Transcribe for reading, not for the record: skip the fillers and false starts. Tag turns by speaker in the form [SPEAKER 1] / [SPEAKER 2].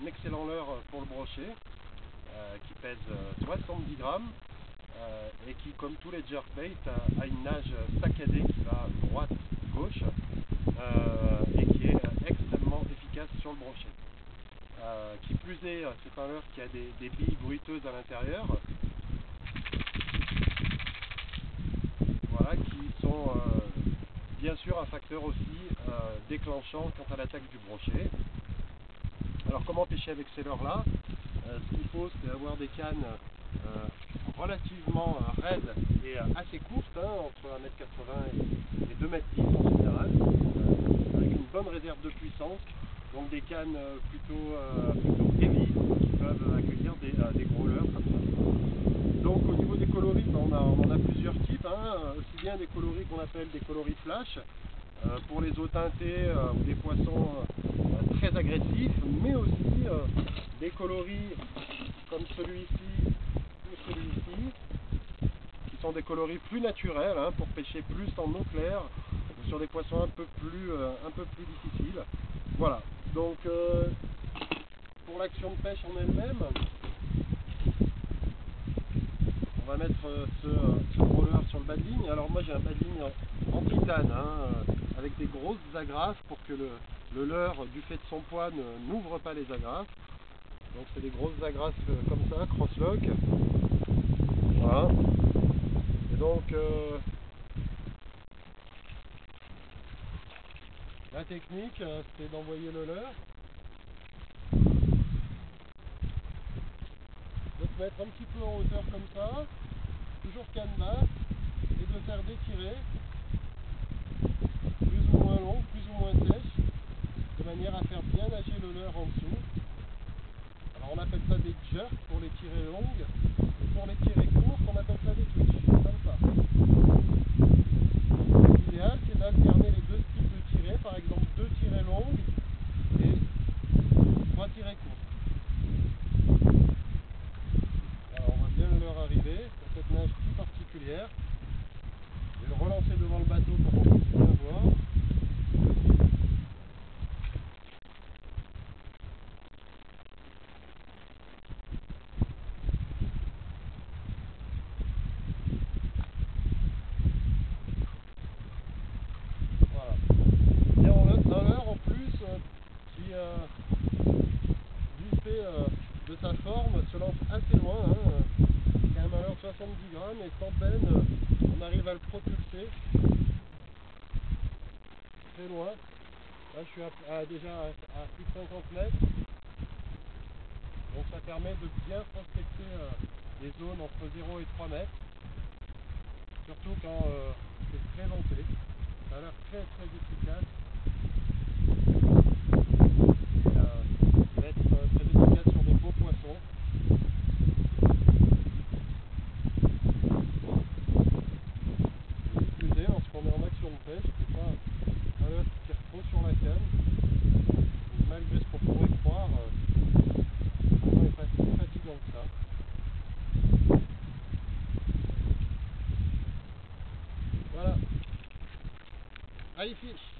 [SPEAKER 1] un excellent leurre pour le brochet qui pèse 70 grammes et qui, comme tous les jerkbait, a une nage saccadée qui va droite-gauche et qui est extrêmement efficace sur le brochet. Qui plus est, c'est un leurre qui a des billes bruiteuses à l'intérieur, voilà, qui sont bien sûr un facteur aussi déclenchant quant à l'attaque du brochet. Alors comment pêcher avec ces leurres-là? Ce qu'il faut, c'est avoir des cannes relativement raides et assez courtes, entre 1,80 m et 2,10 m en général, avec une bonne réserve de puissance, donc des cannes plutôt heavy qui peuvent accueillir des gros leurres comme ça. Donc au niveau des coloris, on en a plusieurs types, aussi bien des coloris qu'on appelle des coloris flash, pour les eaux teintées ou des poissons très agressifs, mais aussi des coloris comme celui-ci ou celui-ci, qui sont des coloris plus naturels, pour pêcher plus en eau claire ou sur des poissons un peu plus difficiles. Voilà, donc pour l'action de pêche en elle-même, on va mettre ce gros leurre sur le bas de ligne. Alors moi j'ai un bas de ligne en titane, avec des grosses agrafes pour que le leurre, du fait de son poids, n'ouvre pas les agrafes. Donc c'est des grosses agrafes comme ça, cross-lock. Voilà. Et donc la technique, c'est d'envoyer le leurre, de se mettre un petit peu en hauteur comme ça, toujours canne basse, et de faire détirer, plus ou moins long, plus ou moins sèche, de manière à faire bien nager le leurre en dessous. Alors on appelle ça des jerks pour les tirées longues, et pour les tirées courtes, on appelle ça des twitch, comme ça. L'idéal, c'est d'alterner les deux styles de tirées, par exemple 2 tirées longues et 3 tirées courtes. Alors on va bien le leurre arriver pour cette nage si particulière. Je vais le relancer devant le bateau pour qu'on puisse bien voir. Voilà. Et on a un leurre en plus qui, du fait de sa forme, se lance assez loin. C'est un leurre de 70 grammes et sans peine, on arrive à le propulser très loin. Là, je suis déjà à plus de 50 mètres. Donc ça permet de bien prospecter les zones entre 0 et 3 mètres. Surtout quand c'est très venté. Ça a l'air très efficace. Et, va être très efficace sur des beaux poissons. Et plus est, lorsqu'on est en action de pêche, c'est pas un leurre qui tire trop sur la canne. Et malgré ce qu'on pourrait croire, vraiment est pas si fatigant que ça. Voilà. Allez, fiche.